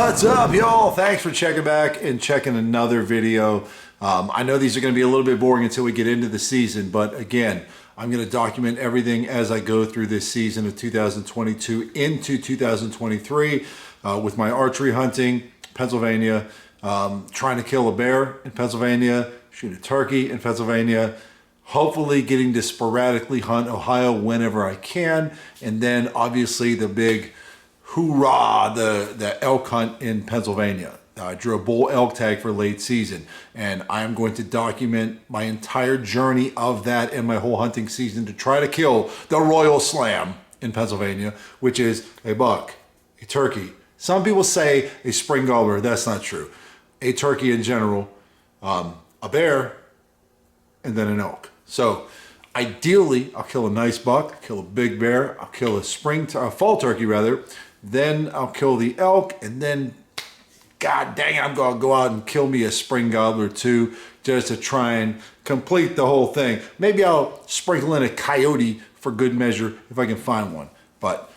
What's up, y'all? Thanks for checking back and checking another video. I know these are going to be a little bit boring until we get into the season, but again, I'm going to document everything as I go through this season of 2022 into 2023 with my archery hunting, Pennsylvania, trying to kill a bear in Pennsylvania, shoot a turkey in Pennsylvania, hopefully getting to sporadically hunt Ohio whenever I can, and then obviously the big hoorah, the elk hunt in Pennsylvania. I drew a bull elk tag for late season, and I am going to document my entire journey of that and my whole hunting season to try to kill the Royal Slam in Pennsylvania, which is a buck, a turkey. Some people say a spring gobbler. That's not true. A turkey in general, a bear, and then an elk. So ideally, I'll kill a nice buck, I'll kill a big bear, I'll kill a fall turkey rather, then I'll kill the elk, and then God dang it, I'm going to go out and kill me a spring gobbler too, just to try and complete the whole thing. Maybe I'll sprinkle in a coyote for good measure if I can find one, but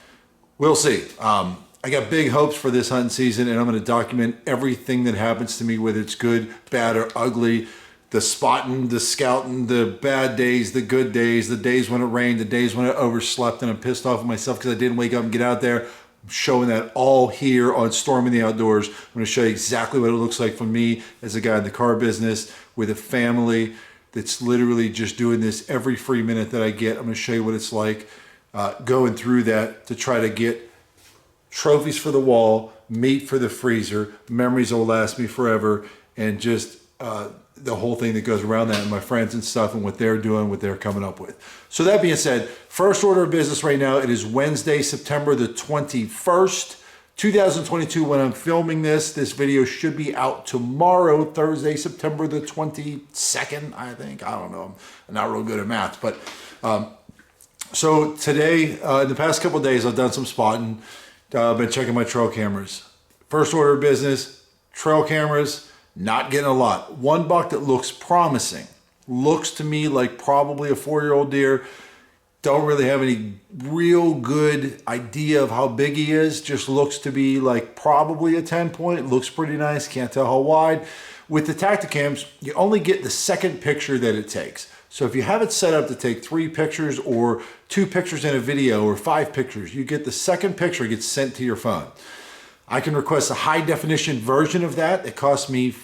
we'll see. I got big hopes for this hunting season, and I'm going to document everything that happens to me, whether it's good, bad, or ugly. The spotting, the scouting, the bad days, the good days, the days when it rained, the days when I overslept and I'm pissed off at myself because I didn't wake up and get out there. I'm showing that all here on Storming the Outdoors. I'm going to show you exactly what it looks like for me as a guy in the car business with a family that's literally just doing this every free minute that I get. I'm going to show you what it's like going through that to try to get trophies for the wall, meat for the freezer, memories that will last me forever, and just the whole thing that goes around that, and my friends and stuff and what they're doing, what they're coming up with. So that being said, first order of business right now, it is Wednesday, September the 21st, 2022. When I'm filming this video should be out tomorrow, Thursday, September the 22nd, I think. I don't know. I'm not real good at math, but so today, in the past couple of days, I've done some spotting. I've been checking my trail cameras. First order of business, trail cameras. Not getting a lot. One buck that looks promising. Looks to me like probably a 4-year-old deer. Don't really have any real good idea of how big he is. Just looks to be like probably a 10 point. Looks pretty nice. Can't tell how wide. With the Tacticams, you only get the second picture that it takes. So if you have it set up to take 3 pictures or 2 pictures in a video or 5 pictures, you get the second picture gets sent to your phone. I can request a high definition version of that. It costs me,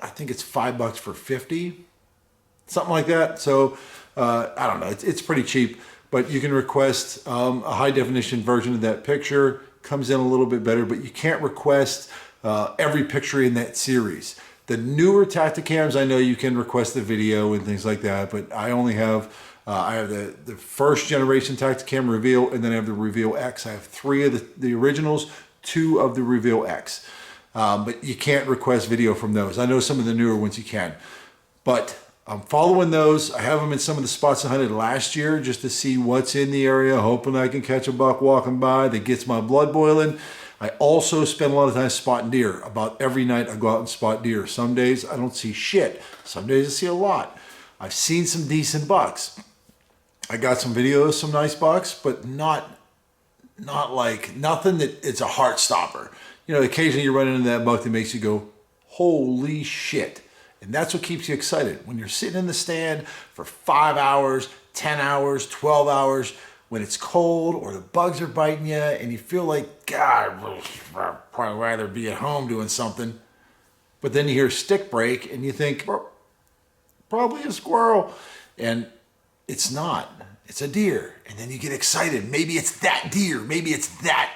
I think it's $5 for 50, something like that. So I don't know, it's pretty cheap, but you can request a high definition version of that picture. Comes in a little bit better, but you can't request every picture in that series. The newer Tacticams, I know you can request the video and things like that, but I only have, I have the first generation Tacticam Reveal, and then I have the Reveal X. I have 3 of the originals, 2 of the Reveal X. But you can't request video from those. I know some of the newer ones you can. But I'm following those. I have them in some of the spots I hunted last year just to see what's in the area, hoping I can catch a buck walking by that gets my blood boiling. I also spend a lot of time spotting deer. About every night I go out and spot deer. Some days I don't see shit. Some days I see a lot. I've seen some decent bucks. I got some videos, some nice bucks, but not like nothing that it's a heart stopper. You know, occasionally you run into that buck that makes you go, holy shit. And that's what keeps you excited. When you're sitting in the stand for 5 hours, 10 hours, 12 hours, when it's cold or the bugs are biting you and you feel like, God, I'd probably rather be at home doing something. But then you hear a stick break and you think, well, probably a squirrel. And it's not. It's a deer. And then you get excited. Maybe it's that deer. Maybe it's that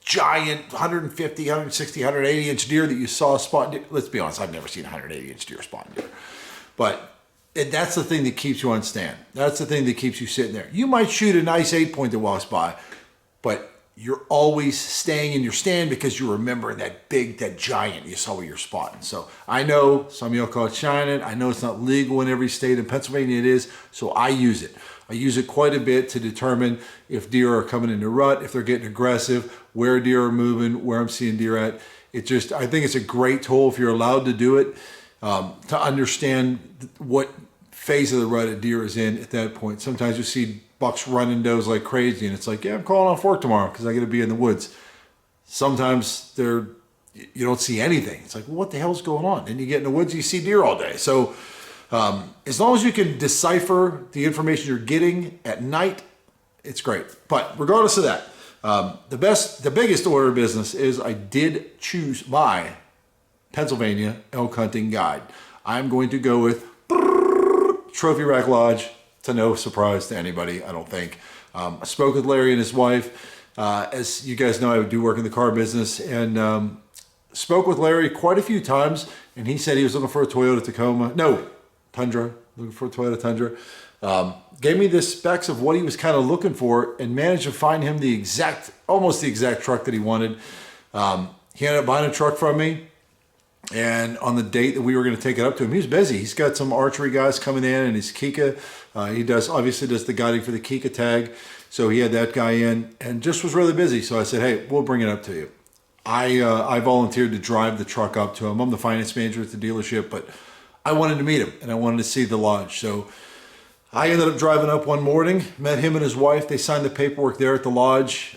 giant 150, 160, 180 inch deer that you saw spot deer. Let's be honest, I've never seen a 180 inch deer spotting deer. But that's the thing that keeps you on stand. That's the thing that keeps you sitting there. You might shoot a nice 8-point that walks by, but you're always staying in your stand because you remember that giant you saw where you're spotting. So I know some of y'all call it shining. I know it's not legal in every state. In Pennsylvania it is, so I use it. I use it quite a bit to determine if deer are coming into rut, if they're getting aggressive, where deer are moving, where I'm seeing deer at. I think it's a great tool if you're allowed to do it, to understand what phase of the rut a deer is in at that point. Sometimes you see bucks running does like crazy and it's like, yeah, I'm calling off work tomorrow because I got to be in the woods. Sometimes they're you don't see anything. It's like, well, what the hell's going on? And you get in the woods, you see deer all day. So as long as you can decipher the information you're getting at night, it's great. But regardless of that, the biggest order of business is I did choose my Pennsylvania elk hunting guide. I'm going to go with Trophy Rack Lodge, to no surprise to anybody, I don't think. I spoke with Larry and his wife. As you guys know, I do work in the car business, and spoke with Larry quite a few times, and he said he was looking for a Toyota Tacoma. No, Tundra. Looking for a Toyota Tundra. Gave me the specs of what he was kind of looking for, and managed to find him almost the exact truck that he wanted. He ended up buying a truck from me, and on the date that we were going to take it up to him, he was busy. He's got some archery guys coming in, and his Kika. He obviously does the guiding for the Kika tag, so he had that guy in, and just was really busy. So I said, hey, we'll bring it up to you. I volunteered to drive the truck up to him. I'm the finance manager at the dealership, but I wanted to meet him, and I wanted to see the lodge. So I ended up driving up one morning, met him and his wife. They signed the paperwork there at the lodge.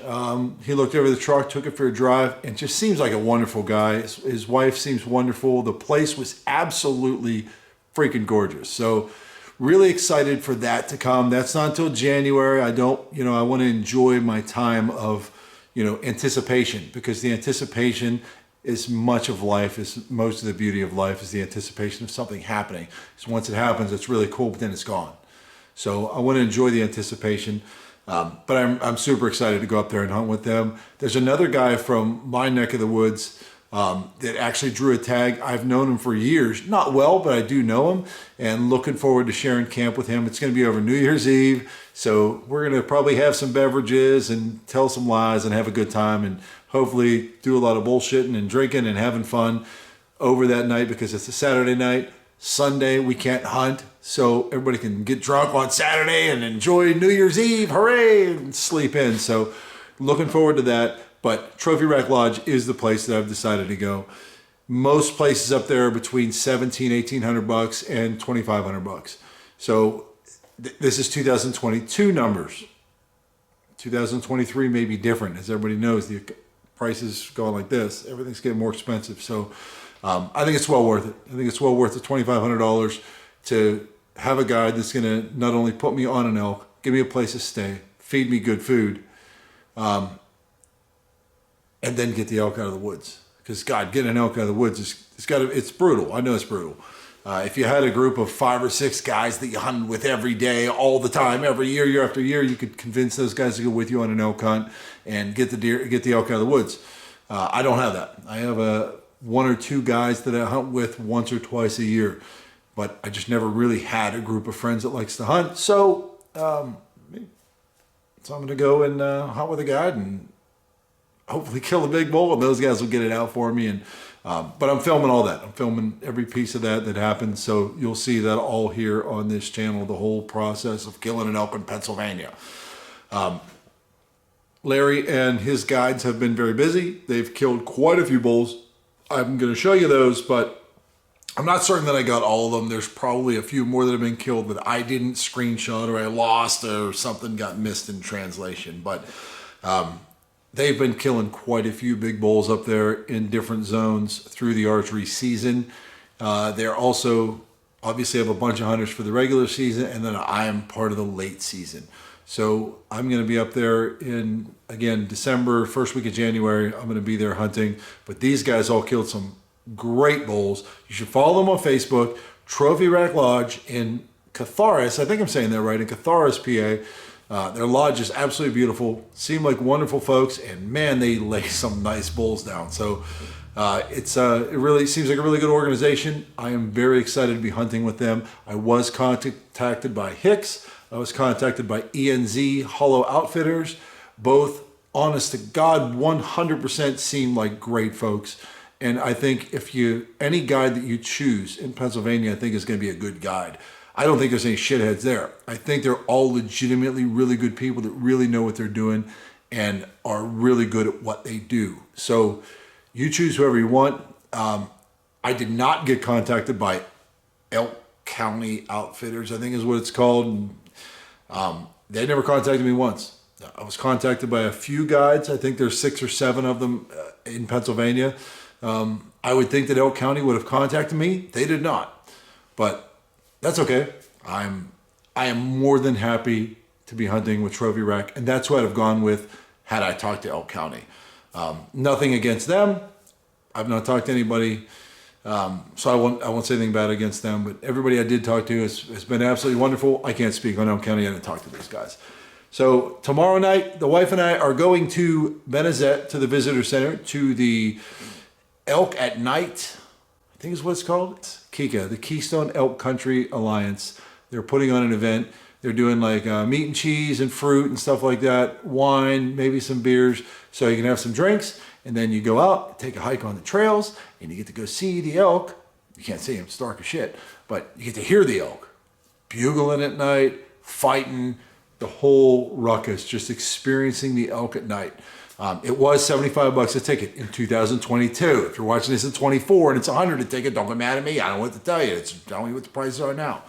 He looked over the truck, took it for a drive, and just seems like a wonderful guy. His wife seems wonderful. The place was absolutely freaking gorgeous. So really excited for that to come. That's not until January. I want to enjoy my time of, anticipation, because the anticipation is much of life, is most of the beauty of life, is the anticipation of something happening. So once it happens, it's really cool, but then it's gone. So I want to enjoy the anticipation, but I'm super excited to go up there and hunt with them. There's another guy from my neck of the woods that actually drew a tag. I've known him for years, not well, but I do know him, and looking forward to sharing camp with him. It's going to be over New Year's Eve, so we're going to probably have some beverages and tell some lies and have a good time, and hopefully do a lot of bullshitting and drinking and having fun over that night, because it's a Saturday night. Sunday we can't hunt, so everybody can get drunk on Saturday and enjoy New Year's Eve, hooray, and sleep in. So looking forward to that. But Trophy Rack Lodge is the place that I've decided to go. Most places up there are between $1,700-$1,800 and $2,500. So this is 2022 numbers. 2023 may be different. As everybody knows, the prices going like this, everything's getting more expensive. So I think it's well worth it. I think it's well worth the $2,500 to have a guide that's going to not only put me on an elk, give me a place to stay, feed me good food, and then get the elk out of the woods. Because God, getting an elk out of the woods it's brutal. I know it's brutal. If you had a group of 5 or 6 guys that you hunted with every day, all the time, every year after year, you could convince those guys to go with you on an elk hunt and get the elk out of the woods. I don't have that. I have 1 or 2 guys that I hunt with once or twice a year, but I just never really had a group of friends that likes to hunt. So I'm going to go and hunt with a guide and hopefully kill a big bull, and those guys will get it out for me. And but I'm filming all that. I'm filming every piece of that happens. So you'll see that all here on this channel, the whole process of killing an elk in Pennsylvania. Larry and his guides have been very busy. They've killed quite a few bulls. I'm going to show you those, but I'm not certain that I got all of them. There's probably a few more that have been killed that I didn't screenshot, or I lost, or something got missed in translation. But they've been killing quite a few big bulls up there in different zones through the archery season. They're also obviously have a bunch of hunters for the regular season, and then I am part of the late season. So I'm going to be up there in, again, December, first week of January. I'm going to be there hunting. But these guys all killed some great bulls. You should follow them on Facebook, Trophy Rack Lodge in Catharis. I think I'm saying that right, in Catharis, PA. Their lodge is absolutely beautiful. Seem like wonderful folks, and man, they lay some nice bulls down. So it really seems like a really good organization. I am very excited to be hunting with them. I was contacted by Hicks. I was contacted by ENZ Hollow Outfitters. Both, honest to God, 100% seem like great folks. And I think any guide that you choose in Pennsylvania, I think is going to be a good guide. I don't think there's any shitheads there. I think they're all legitimately really good people that really know what they're doing and are really good at what they do. So you choose whoever you want. I did not get contacted by Elk County Outfitters, I think is what it's called. They never contacted me once. I was contacted by a few guides. I think there's 6 or 7 of them in Pennsylvania. I would think that Elk County would have contacted me. They did not, but that's okay. I am more than happy to be hunting with Trophy Rack, and that's what I'd have gone with had I talked to Elk County. Nothing against them. I've not talked to anybody, so I won't say anything bad against them. But everybody I did talk to has been absolutely wonderful. I can't speak on Elk County. I didn't talk to these guys. So tomorrow night, the wife and I are going to Benezet, to the visitor center, to the Elk at Night, I think is what it's called. It's KICA, the Keystone Elk Country Alliance. They're putting on an event. They're doing like meat and cheese and fruit and stuff like that, wine, maybe some beers, so you can have some drinks, and then you go out, take a hike on the trails, and you get to go see the elk. You can't see them, it's dark as shit, but you get to hear the elk bugling at night, fighting, the whole ruckus, just experiencing the elk at night. It was $75 a ticket in 2022. If you're watching this in 24 and it's $100 a ticket, don't get mad at me. I don't know what to tell you. It's telling you what the prices are now.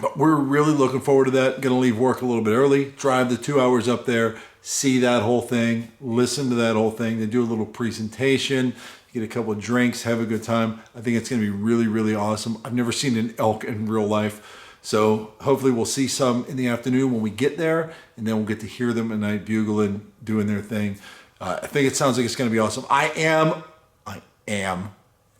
But we're really looking forward to that. Going to leave work a little bit early, drive the 2 hours up there, see that whole thing, listen to that whole thing. They do a little presentation, get a couple of drinks, have a good time. I think it's going to be really, really awesome. I've never seen an elk in real life. So hopefully we'll see some in the afternoon when we get there, and then we'll get to hear them at night bugling, doing their thing. I think it sounds like it's going to be awesome. I am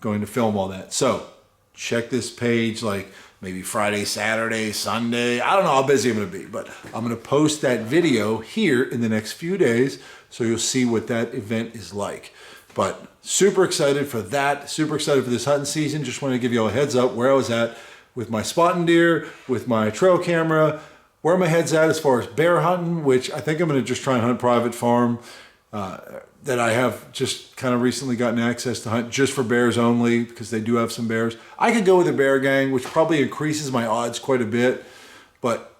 going to film all that. So check this page like maybe Friday, Saturday, Sunday. I don't know how busy I'm going to be, but I'm going to post that video here in the next few days, so you'll see what that event is like. But super excited for that. Super excited for this hunting season. Just wanted to give you all a heads up where I was at with my spotting deer, with my trail camera, where my head's at as far as bear hunting, which I think I'm going to just try and hunt private farm that I have just kind of recently gotten access to hunt just for bears only, because they do have some bears. I could go with a bear gang, which probably increases my odds quite a bit. But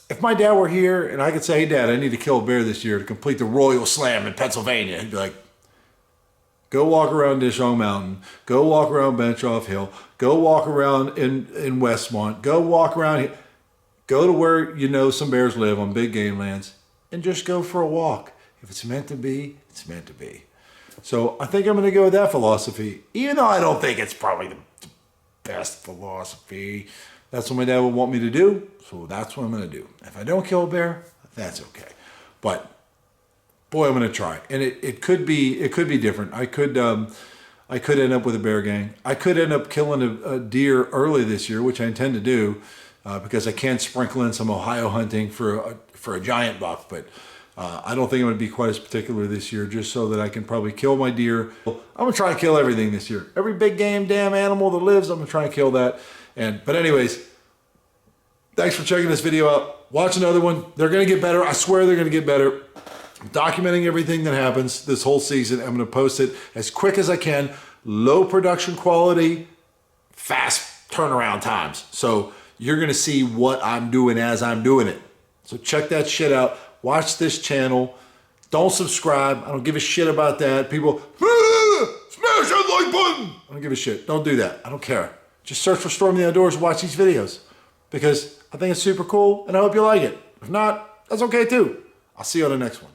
if my dad were here and I could say, hey, Dad, I need to kill a bear this year to complete the Royal Slam in Pennsylvania, he'd be like, go walk around Dishong Mountain. Go walk around Benchoff Hill. Go walk around in Westmont. Go walk around here. Go to where you know some bears live on big game lands and just go for a walk. If it's meant to be, it's meant to be. So I think I'm going to go with that philosophy, even though I don't think it's probably the best philosophy. That's what my dad would want me to do, so that's what I'm going to do. If I don't kill a bear, that's okay. But boy, I'm going to try. And it could be different. I could end up with a bear gang. I could end up killing a deer early this year, which I intend to do, because I can sprinkle in some Ohio hunting for a giant buck. But I don't think I'm going to be quite as particular this year, just so that I can probably kill my deer. I'm going to try and kill everything this year. Every big game damn animal that lives, I'm going to try and kill that. But anyways, thanks for checking this video out. Watch another one. They're going to get better. I swear they're going to get better. I'm documenting everything that happens this whole season. I'm going to post it as quick as I can. Low production quality, fast turnaround times. So you're going to see what I'm doing as I'm doing it. So check that shit out. Watch this channel. Don't subscribe. I don't give a shit about that. People, smash that like button. I don't give a shit. Don't do that. I don't care. Just search for Storm the Outdoors and watch these videos, because I think it's super cool and I hope you like it. If not, that's okay too. I'll see you on the next one.